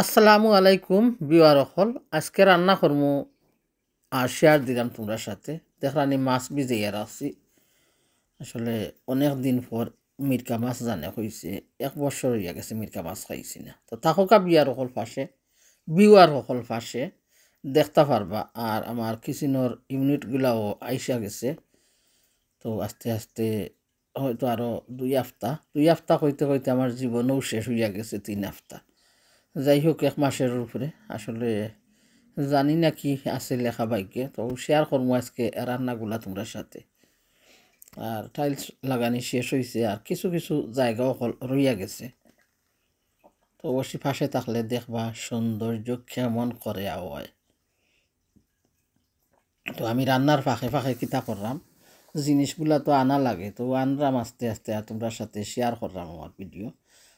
আসসালামু আলাইকুম বিওয়ার অকল আজকে রান্না করমু আর শেয়ার দিলাম তোমরা সাথে দেখলানি মাছ ভিজাইয়া রাখছি। আসলে অনেক দিন পর মিরকা মাছ জানে হয়েছে, 1 বছর হইয়া গেছে মিরকা মাছ খাইছি না। তো তাহকা বিয়ার অকল পাশে বিওয়ার অকল পাশে দেখতে পারবা। আর আমার কিচেনের ইউনিটগুলাও আইসা গেছে। তো আস্তে আস্তে হয়তো আরও 2 হপ্তাহ হইতে হইতে আমার জীবনও শেষ হইয়া গেছে 3 হপ্তাহ। যাই হোক 1 মাসের উপরে আসলে জানি না কি আছে লেখা বাইকে। তো শেয়ার করবো আজকে রান্নাগুলা তোমরা সাথে। আর টাইলস লাগানি শেষ হয়েছে আর কিছু কিছু জায়গাও রইয়া গেছে। তো অবশ্যই পাশে থাকলে দেখবা সৌন্দর্য কেমন করে আওয়ায়। তো আমি রান্নার ফাঁকে ফাঁকে কিতা করলাম, জিনিসগুলা তো আনা লাগে, তো আনলাম আস্তে আস্তে আর তোমরা সাথে শেয়ার করলাম আমার ভিডিও।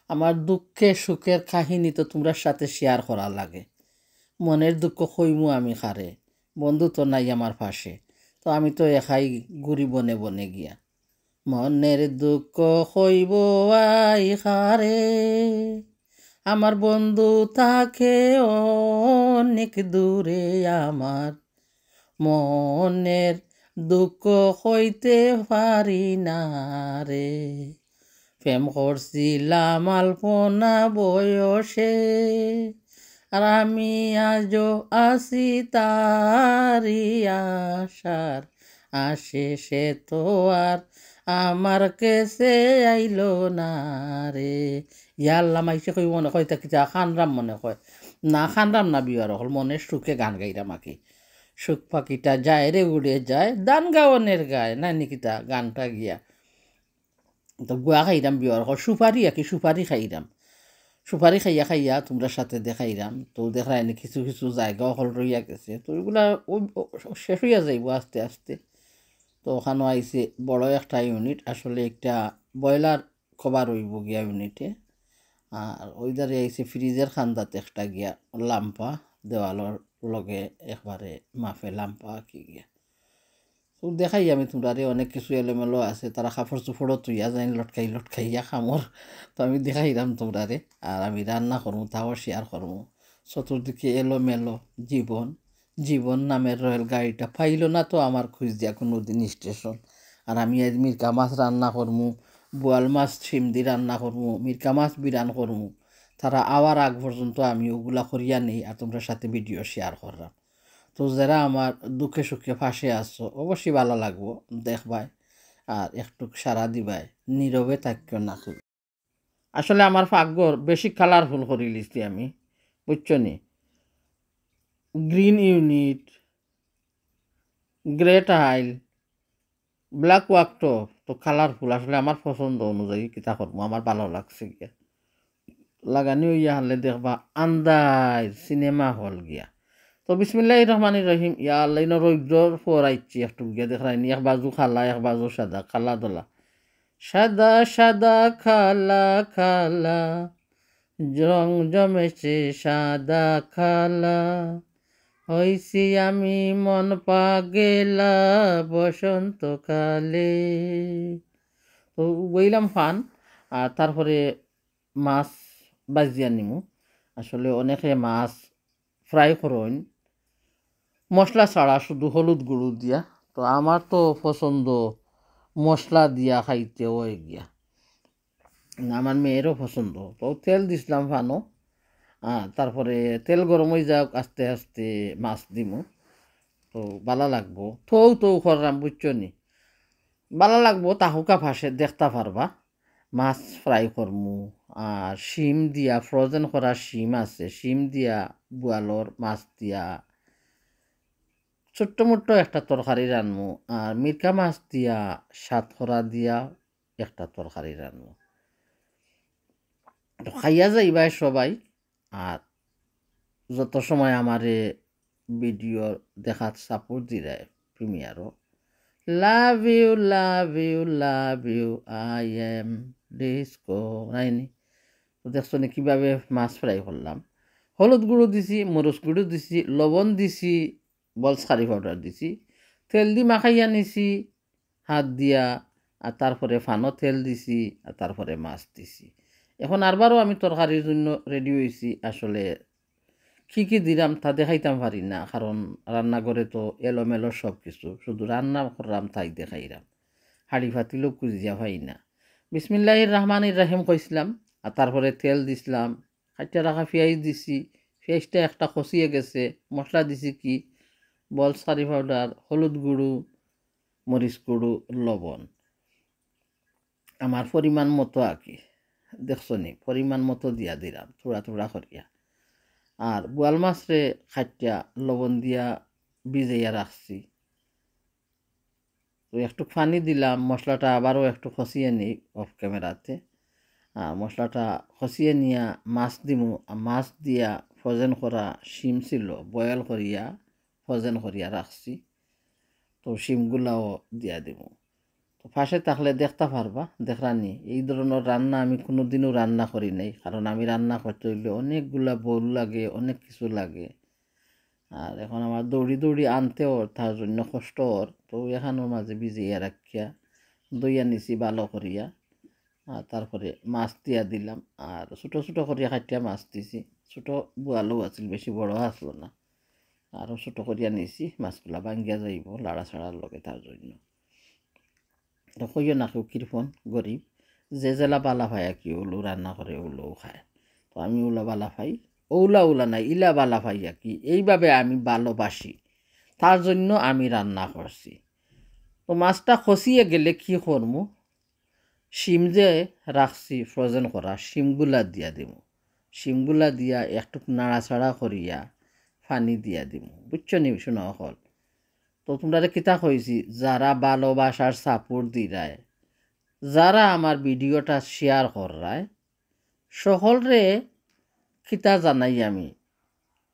আমার দুঃখে সুখের কাহিনী তো তোমরা সাথে শেয়ার করা লাগে। মনের দুঃখ কইমু আমি খারে, বন্ধু তো নাই আমার পাশে, তো আমি তো একাই ঘুরি বনে বনে গিয়া। মনের দুঃখ কইব আই খারে, আমার বন্ধু থাকে অনেক দূরে। আমার মনের দুঃখ হইতে পারি না রে, প্রেম করছিলাম আলপনা বয়সে, আর আমি আজও আছি তারি আশার আসে, সে তো আর আমার কেসে আইলো না রে। ইয়াল্লা মাইসে কই মনে কয় তাকে খানরাম মনে কয় না, খানরাম না বিয়ার হল মনের সুখে গান গাইরাম আঁকি। সুখ পাখিটা যায় রে উড়ে যায়, দান গাওয়ানের গায় না নিকিতা গানটা গিয়া। তো গুয়া খাইরাম বিয়ার হল সুপারি আঁকি, সুপারি খাইরাম, সুপারি খাইয়া খাইয়া তোমরা সাথে দেখাইলাম। তো দেখাই না কিছু কিছু জায়গাও হল রইয়া গেছে, তো ওইগুলা শেষ হইয়া যাইব আস্তে আস্তে। তো ওখানেও আইছে বড় একটা ইউনিট, আসলে একটা বয়লার কভার হইব গিয়া ইউনিটে। আর ওইদারে আইছে ফ্রিজের খান্দাতে একটা গিয়া লাম্পা দেওয়ালর লগে একবারে মাফে লাম্পা কি গিয়া। তো দেখাই আমি তোমরা অনেক কিছু এলোমেলো আছে, তারা কাপড় চোপড়ও তুইয়া যাই লটকাইয়া খামর। তো আমি দেখাইলাম তোমরা। আর আমি রান্না করবো তাও শেয়ার করবো। চতুর্দিকে এলোমেলো জীবন, জীবন নামের রেল গাড়িটা পাইল না তো আমার খুঁজ দিয়া কোনো দিন স্টেশন। আর আমি আজ মিরকা মাছ রান্না করমু, বোয়াল মাছ শিম দি রান্না করমু, মিরকা মাছ বিরান করমু। তারা আওয়ার আগ পর্যন্ত আমি ওগুলা করিয়া নেই আর তোমরা সাথে ভিডিও শেয়ার করলাম। তো যারা আমার দুঃখে সুখে ফাঁসে আসছো অবশ্যই ভালো লাগবো দেখবাই, আর একটু সারা দিবাই, নীরবে থাকিও না। আসলে আমার পাকঘর বেশি কালারফুল করে লিখছি আমি, বুঝছো নি। Green unit, grey tile, black worktop, তো কালারফুল আসলে আমার পছন্দ অনুযায়ী কিতা করবো, আমার ভালো লাগছে গিয়া লাগানি ইয়া হলে দেখবা আন্দাজ সিনেমা হল গিয়া। তো বিসমিল্লাহির রহমানির রহিম। ইয়া আল্লাহ রৌদ্রর পর আইছি একটু গিয়া দেখাইনি, এক বাজু খালা এক বাজু সাদা, খালা দোলা সাদা সাদা খালা খালা, রং জমেছে সাদা খালা, হইছি আমি মন পাগেলা বসন্তকালে। তো বইলাম ফান। আর তারপরে মাছ বাজিয়া নিমু। আসলে অনেকে মাছ ফ্রাই করইন মশলা ছাড়া, শুধু হলুদ গুঁড়ো দিয়া। তো আমার তো পছন্দ মশলা দিয়া খাইতে হয়ে গিয়া, আমার মেয়েরও পছন্দ। তো তেল দিছিলাম ফানো, তারপরে তেল গরম হয়ে যাক আস্তে আস্তে মাছ দিমু। তো ভালো লাগবো, থৌ করলাম বুঝছো নি, ভালো লাগবো। তাহুকা ভাসে দেখতে পারবা মাছ ফ্রাই করমু। আর শিম দিয়া ফ্রোজেন করা শিম আছে, শিম দিয়া বোয়ালর মাছ দিয়া ছোট্ট মোট্ট একটা তরকারি রানমু। আর মিরকা মাছ দিয়া সাতখরা দিয়া একটা তরকারি রানমু। তো খাইয়া যাইবাই সবাই। আর যত সময় আমারে ভিডিও দেখার সাপোর্ট দিরায় প্রিমিয়ারও, love you love you love you, I am disco নাইনি। তো দেখছো নি কীভাবে মাছ ফ্রাই করলাম। হলুদ গুঁড়ো দিছি, মরচ গুঁড়ো দিছি, লবণ দিছি, বলস কারি পাউডার দিছি, তেল দি মাখাইয়া নিছি হাত দিয়া। আর তারপরে ফানো তেল দিছি, আর তারপরে মাছ দিছি। এখন আরবারও আমি তরকারির জন্য রেডি হয়েছি। আসলে কী কী দিলাম তা দেখাইতাম পারি না, কারণ রান্নাঘরে তো এলোমেলো সব কিছু, শুধু রান্না করলাম তাই দেখাইলাম, হাড়ি ফাতিলেও কুজিয়া পাই না। বিসমিল্লাহির রহমানির রহিম কইসলাম, আর তারপরে তেল দিছিলাম, কাটিয়া রাখা পেঁয়াজ দিছি, পেঁয়াজটা একটা খসিয়ে গেছে। মশলা দিছি কি বল সারি পাউডার, হলুদ গুঁড়ো, মরিচ গুঁড়ো, লবণ আমার পরিমাণ মতো আর কি, দেখছো নি পরিমাণ মতো দিয়া দিলাম থোড়া থোড়া করিয়া। আর বোয়াল মাছরে খাটিয়া লবণ দিয়া ভিজাইয়া রাখছি। তো একটু পানি দিলাম, মশলাটা আবারও একটু খসিয়ে নিই অফ ক্যামেরাতে। মশলাটা খসিয়ে নিয়া মাছ দিমু, মাছ দিয়া ফ্রোজেন করা শিম ছিল বয়েল করিয়া ফ্রোজেন করিয়া রাখছি। তো শিমগুলাও দিয়া দিব। তো পাশে থাকলে দেখতে পারবা, দেখরানি এই ধরনের রান্না আমি কোনো দিনও রান্না করি নাই, কারণ আমি রান্না করতে হইলে অনেকগুলা বউল লাগে, অনেক কিছু লাগে। আর এখন আমার দৌড়ি দৌড়ি আনতেও তার জন্য কষ্ট ওর, তো এখানোর মাঝে ভিজিয়ে রাখিয়া দইয়া নিছি ভালো করিয়া। আর তারপরে মাছ দিয়া দিলাম, আর ছোটো ছোটো করিয়া কাটিয়া মাছ দিছি। ছোটো বোয়ালও আছিল, বেশি বড় আসলো না। আরও ছোটো করিয়া নিছি, মাছগুলা ভাঙ্গিয়া যাইব লাড়া ছাড়ার লগে তার জন্য। তো কইও না কেউ কৃপন গরিব, যে জেলা বালা ভাই আর কি ওলো রান্না করে ওলোও খায়। তো আমি ওলা বালা ভাই, ওলা নাই ইলা বালা ভাই আর কি, এইভাবে আমি ভালোবাসি, তার জন্য আমি রান্না করছি। তো মাছটা খসিয়ে গেলে কি করমু, শিম যে রাখছি ফ্রোজেন করা শিমগুলা দিয়া দিব। শিমগুলা দিয়া একটু নাড়াচাড়া করিয়া পানি দিয়া দিব, বুঝছো নি শোনা হল। তো তোমরা কিতা কইছি, যারা ভালোবাসার সাপোর্ট দিরায়, যারা আমার ভিডিওটা শেয়ার করায়, সকলরে কিতা জানাই আমি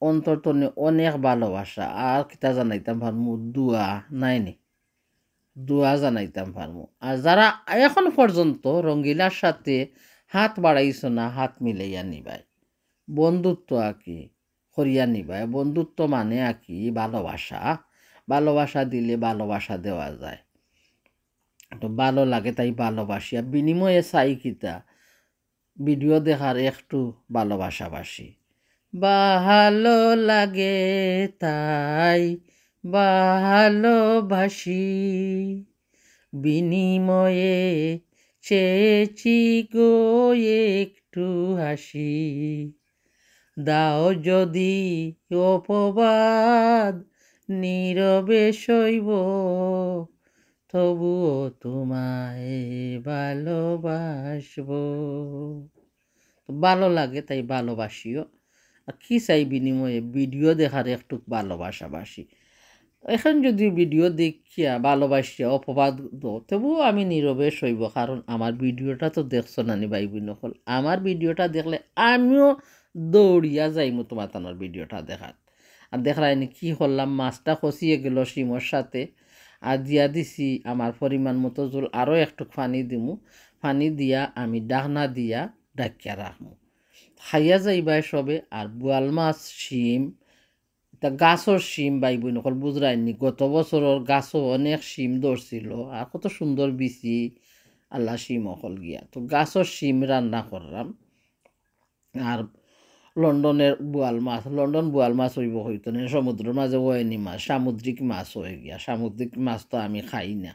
অন্তর্তনে অনেক ভালোবাসা। আর কিতা জানাইতাম পারমু, দুয়া নাইনি, দুয়া জানাইতাম পারমু। আর যারা এখন পর্যন্ত রঙ্গিলার সাথে হাত বাড়াইছ না, হাত মিলাইয়া নিবাই, বন্ধুত্ব আঁকি করিয়া নিবাই। বন্ধুত্ব মানে আঁকি ভালোবাসা, ভালোবাসা দিলে ভালোবাসা দেওয়া যায়। তো ভালো লাগে তাই ভালোবাসি, আর বিনিময়ে চাই কিতা ভিডিও দেখার একটু ভালোবাসাবাসি। ভালো লাগে তাই ভালোবাসি, বিনিময়ে চেয়েছি গো একটু হাসি। দাও যদি অপবাদ, নীরবে সইব, তবুও তোমায় ভালোবাসবো। তো ভালো লাগে তাই ভালোবাসিও। আর কী চাই বিনিময়ে, ভিডিও দেখার একটু ভালোবাসাবাসি। এখন যদি ভিডিও দেখিয়া ভালোবাসিয়া অপবাদ দো, তবুও আমি নীরবে সইব, কারণ আমার ভিডিওটা তো দেখছো নানি ভাই বোন হল। আমার ভিডিওটা দেখলে আমিও দৌড়িয়া যাইমু তোমার তানোর ভিডিওটা দেখাত। আর দেখলাইনি কি করলাম, মাছটা খসিয়ে গেল শিমর সাথে, আর দিয়া দিছি আমার পরিমাণ মতো জল, আরও একটু পানি দিমু। পানি দিয়া আমি ডাকনা দিয়া ডাকিয়া রাখমু, খাইয়া যাইবাই সবে। আর বোয়াল মাছ শিম, তা গাছর শিম বাই বই নকল বুঝরাইনি, গত বছরের গাছও অনেক শিম ধরছিল, আর কত সুন্দর বিচি আল্লাহ শিম অকল গিয়া। তো গাছর শিম রান্না করলাম। আর লন্ডনের বোয়াল মাছ, লন্ডন বোয়াল মাছ হইব হইতো না, সমুদ্রের মাঝে ওয়নি মাছ, সামুদ্রিক মাছ হয়ে গিয়া। সামুদ্রিক মাছ তো আমি খাই না,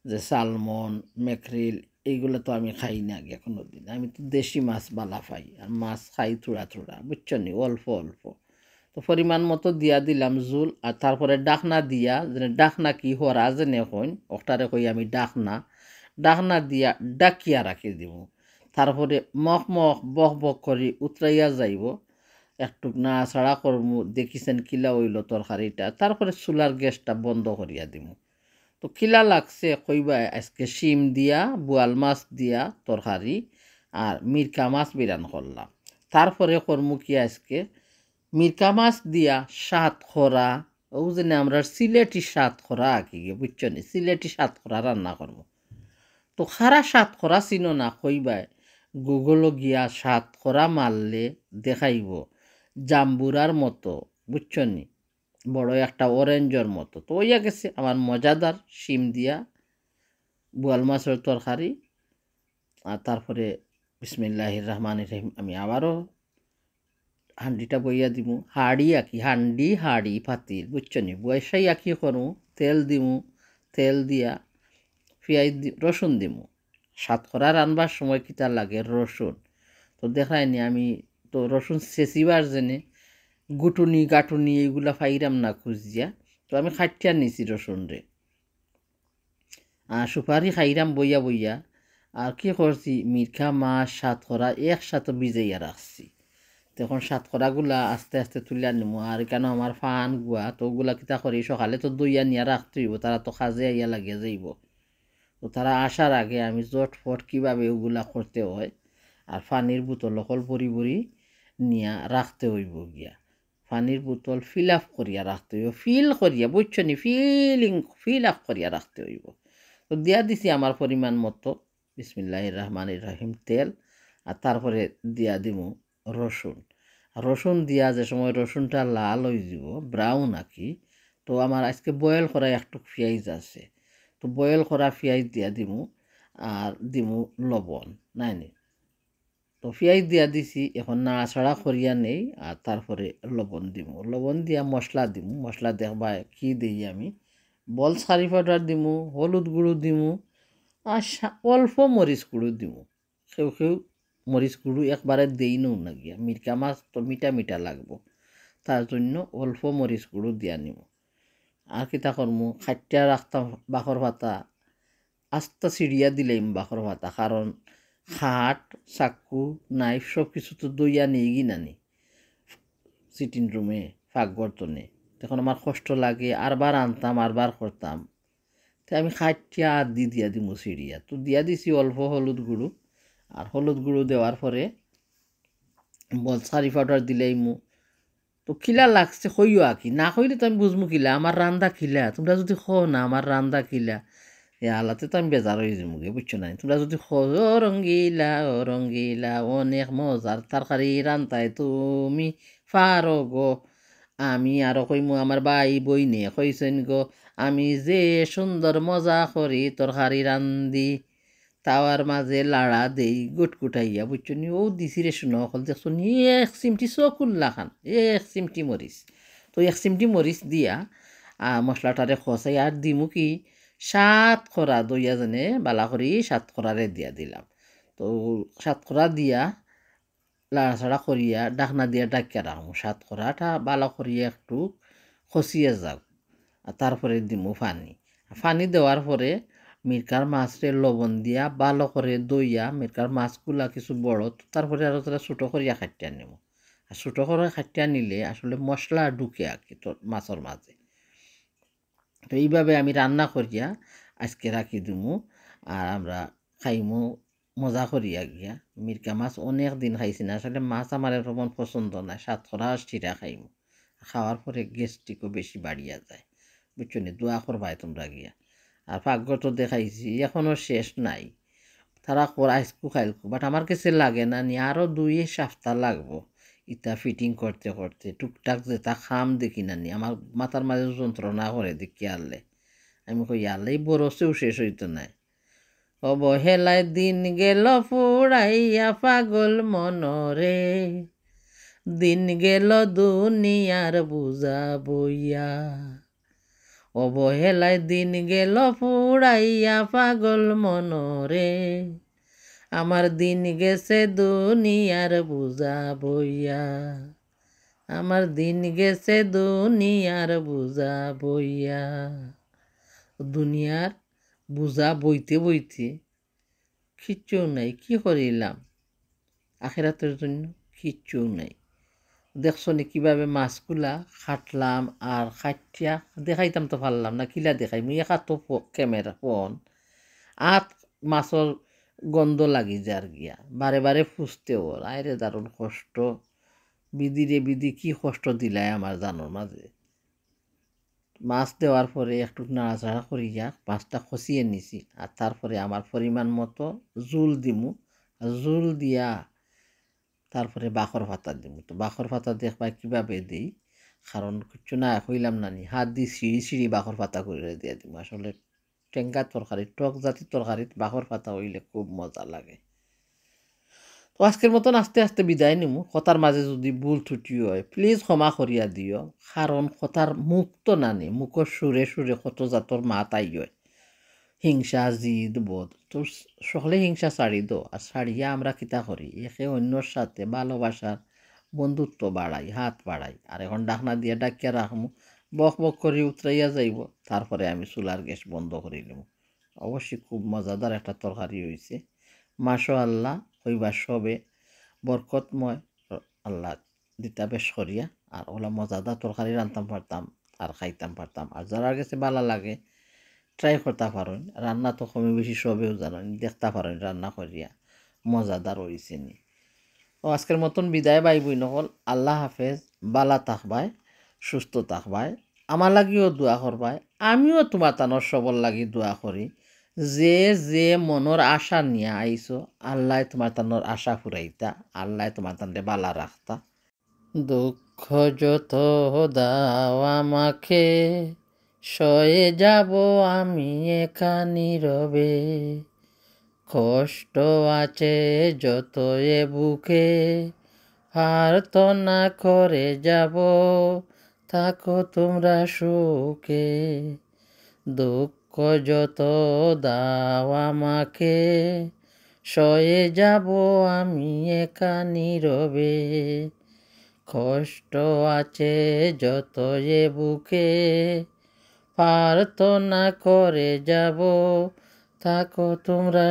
যে সালমন ম্যাকরিল এইগুলো তো আমি খাই না গিয়া কোনো দিন। আমি তো দেশি মাছ বালা খাই, আর মাছ খাই থোড়া থোড়া, বুঝছো নি, অল্প অল্প। তো পরিমাণ মতো দিয়া দিলাম জুল। আর তারপরে ডাকনা দিয়া, যে ডাকনা কি হরা যেনে কইন ওটারে কই আমি ডাকনা, ডাকনা দিয়া ডাকিয়া রাখি দিব। তারপরে মখ মখ বক বক করি উতরাইয়া যাইব, একটু নাড়াচাড়া করমু, দেখিছেন কিলা হইল তরকারিটা। তারপরে চুলার গ্যাসটা বন্ধ করিয়া দিব। তো কিলা লাগছে কইবা, আজকে শিম দিয়া বোয়াল মাছ দিয়া তরকারি আর মিরকা মাছ বিরান করলাম। তারপরে করমু কি আজকে মিরকা মাছ দিয়া সাতখরা, ও যে আমরা সিলেটি সাতখরা আঁকি গে, বুঝছো নি, সিলেটি সাতখরা রান্না করবো। তো খারা সাতখরা চিনো না কইবাই, গুগল গিয়া সাতখরা মারলে দেখাইব জাম্বুরার মতো, বুঝছো নি, বড় একটা অরেঞ্জর মতো। তো ওইয়া গেছে আমার মজাদার শিম দিয়া বোয়াল মাছের তরকারি। আর তারপরে বিসমিল্লাহির রহমানির রহিম। আমি আবারও হান্ডিটা বইয়া দিমু, হাড়ি আঁকি হান্ডি হাড়ি পাতিল বুঝছো নি, বয়সাই আঁকি করু, তেল দিমু, তেল দিয়া পেঁয়াজ রসুন দিমু। সাতকরা রানবার সময় কিতা লাগে রসুন, তো দেখায়নি আমি তো রসুন চেঁচিবার জেনে গুটুনি গাটুনি এইগুলা ফাইরাম না খুঁজিয়া, তো আমি খাটিয়া নিছি রসুন রে, সুপারি খাইরাম বইয়া বইয়া। আর কি করছি, মিরখা মাছ সাতকরা একসাথে ভিজাইয়া রাখছি। তখন সাতকরাগুলা আস্তে আস্তে তুলিয়া নিমু। আর কেন আমার ফান গুয়া তো ওগুলা কিতা করি, সকালে তো দইয়া নিয়া রাখতে হইব, তারা তো কাজে আইয়া লাগিয়ে যাইব। তো তারা আসার আগে আমি জটফট কীভাবে ওগুলা করতে হয়, আর পানির বোতল অকল ভরি ভরি নিয়া রাখতে হইব গিয়া। পানির বোতল ফিল আপ করিয়া রাখতে হইব, ফিল করিয়া বুঝছো নি, ফিল আপ করিয়া রাখতে হইব। তো দিয়া দিছি আমার পরিমাণ মতো বিসমিল্লাহির রহমানির রহিম তেল, আর তারপরে দিয়া দিমু রসুন। রসুন দিয়া যে সময় রসুনটা লাল হয়ে যাব, ব্রাউন আঁকি, তো আমার আজকে বয়েল করা একটু পেঁয়াজ আছে, তো বয়েল করা পেঁয়াজ দিয়া দিমু, আর দিমু লবণ নাইনি। তো পেঁয়াজ দিয়া দিছি, এখন নাড়াচাড়া করিয়া নেই, আর তারপরে লবণ দিমু, লবণ দিয়া মশলা দিমু। মশলা দেখবা কি দিই আমি, বল সারি পাউডার দিমু, হলুদ গুঁড়ো দিমু, আর অল্প মরিচ গুঁড়ো দিমু। কেউ কেউ মরিচ গুঁড়ো একবারে দেই নও না গিয়া, মিরকা মাছ তো মিঠা মিঠা লাগবো, তার জন্য অল্প মরিচ গুঁড়ো দিয়া নিমু। আর কিতা করমু, খাটিয়া রাখতাম বাখর পাতা, আস্তা চিড়িয়া দিলাম বাখর পাতা, কারণ খাট চাকু নাইফ সব কিছু তো দইয়া নিয়ে গিনা নি সিটিং রুমে পাকবর্তনে, তখন আমার কষ্ট লাগে, আরবার আনতাম আরবার করতাম। তো আমি খাটিয়া আর দিয়া দিমু চিড়িয়া, তো দিয়া দিছি অল্প হলুদ গুঁড়ো। আর হলুদ গুঁড়ো দেওয়ার পরে বল সারি পাউডার দিলাইমু। তো খিলা লাগছে কইও আঁকি, না কইলে তো আমি বুঝমু কিলা আমার রান্দা খিলা, তোমরা যদি খো না আমার রান্দা খিলা, এ আলাতে তো আমি বেজার হয়ে যাবো গে, বুঝছো না। তোমরা যদি খো ও রঙ্গিলা অনেক মজার তরকারি রান্তায় তুমি পারো গো, আমি আরো কইমু আমার ভাই বইনে কইছেন গো, আমি যে সুন্দর মজা করি তরকারি রান্ধি, তাওয়ার মাঝে লাড়া দেই গুটকুটাইয়া, বুঝছো নি। ও দিছি রে শুনো অকল দেখছো নি, এক চিমটি চকুল্লা খান, এক চিমটি মরিচ। তো এক চিমটি মরিচ দিয়া মশলাটারে খসাই আর দিমু কি সাতকরা দইয়া জানে বালা করি সাতকরারে দিয়া দিলাম। তো সাতকরা দিয়া লাড়াচাড়া করিয়া ডাকনা দিয়া ডাকিয়া রাখবো, সাতকরাটা বালা করিয়া একটু খসিয়ে যাও। আর তারপরে দিমু পানি, পানি দেওয়ার পরে মিরকার মাছরে লবণ দিয়া ভালো করে দইয়া, মিরকার মাছগুলা কিছু বড়, তারপরে আরও তারা ছোটো করিয়া খাটিয়া নেব। আর ছোটো করে খাটিয়া নিলে আসলে মশলা ঢুকে আর কি তোর মাছের মাঝে। তো এইভাবে আমি রান্না করিয়া আজকে রাখি দিমু, আর আমরা খাইমু মজা করিয়া গিয়া। মিরকা মাছ অনেক দিন খাইছি না, আসলে মাছ আমার এরকম পছন্দ না, সাতকরা চিরা খাইমু। খাওয়ার পরে গ্যাস্ট্রিকও বেশি বাড়িয়া যায়, বুঝছো নি। দোয়া করবাই তোমরা গিয়া। আর পাকঘর তো দেখাইছি, এখনও শেষ নাই, তারা আইসকু খাইলকু, বাট আমার কাছে লাগে না নি আরও 2 সপ্তাহ লাগবো ইটা ফিটিং করতে করতে। টুকটাক যেটা খাম দেখি না নি আমার মাথার মাঝে যন্ত্রণা করে দেখি আনলে, আমি কই আনলে এই বরসেও শেষ হইতো নাই। অবহেলায় দিন গেল ফুরাইয়া পাগল মনরে, দিন গেল দুনিয়ার বুঝা বইয়া, অবহেলায় দিন গেল ফুরাইয়া পাগল মনরে, আমার দিন গেছে দুনিয়ার বুঝা বইয়া, আমার দিন গেছে দুনিয়ার বুঝা বইয়া। দুনিয়ার বুঝা বইতে বইতে কিচ্ছু নাই, কি করিলাম আখেরাতের জন্য, কিচ্ছু নাই। দেখছো নি কীভাবে মাছগুলা খাটলাম, আর খাটিয়া দেখাইতাম তো পারলাম না, কিলা দেখাই মুই একা তো ক্যামেরা ফোন আত মাছর গন্ধ লাগি যার গিয়া, বারে বারে ফুসতে ওর আয়রে দারুণ কষ্ট, বিধি রে বিধি কি কষ্ট দিলাই আমার জানোর মাঝে। মাছ দেওয়ার পরে একটু নাড়াচাড়া করিয়া মাছটা খসিয়ে নিছি, আর তারপরে আমার পরিমাণ মতো জুল দিমু, জুল দিয়া তারপরে বাখর পাতা দিব। তো বাখর পাতা দেখবা কীভাবে দিই, কারণ কিছু না হইলাম না নি, হাত দিয়ে সিঁড়ি সিঁড়ি বাখর পাতা করে দিয়ে দিব। আসলে টেঙ্গা তরকারি টক জাতির তরকারিত বাখর পাতা হইলে খুব মজা লাগে। তো আজকের মতন আস্তে আস্তে বিদায় নিমু। কথার মাঝে যদি ভুল ত্রুটি হয় প্লিজ ক্ষমা করিয়া দিও, কারণ কথার মুখ তো নানি, মুখর সুরে সুরে কত জাতর মাত আই হয়, হিংসা জিদ বোধ। তো সকলে হিংসা ছাড়ি দো, আর ছাড়িয়া আমরা কিতা করি, একে অন্যর সাথে ভালোবাসার বন্ধুত্ব বাড়াই, হাত বাড়াই। আর এখন ডাকনা দিয়ে ডাকিয়া রাখমু, বক বক করে উতরাইয়া যাইব, তারপরে আমি চুলার গ্যাস বন্ধ করে নেব। অবশ্যই খুব মজাদার একটা তরকারি হয়েছে, মাশা আল্লাহ। হইবার সবে বরকতময় আল্লাহ দিতা বেশ করিয়া, আর ওলা মজাদার তরকারি রান্তাম পারতাম আর খাইতাম পারতাম। আর যারা কাছে ভালো লাগে ট্রাই করতে পারেন, রান্না তো কমে বেশি সবেও জানেন, দেখতে পারেন রান্না করিয়া মজাদার হয়েছে নি। ও আজকের মতন বিদায় বাই বই নকল, আল্লাহ হাফেজ, বালা থাকবাই, সুস্থ থাকবাই, আমার লাগিও দোয়া করবাই, আমিও তোমার তানোর সবল লাগি দোয়া করি। যে যে মনের আশা নিয়ে আইছো, আল্লাহ তোমার তানোর আশা ফুরাইতা, আল্লাহ তোমার তানরে বালা রাখতা। দুঃখ যত দাও আমাকে, সয়ে যাব আমি একা নীরবে। কষ্ট আছে যত এ বুকে, আর তো না করে যাব, থাকো তোমরা সুখে। দুঃখ যত দাও আমাকে, সয়ে যাব আমি একা নীরবে। কষ্ট আছে যত এ বুকে, পার তো না করে যাব, থাকো তোমরা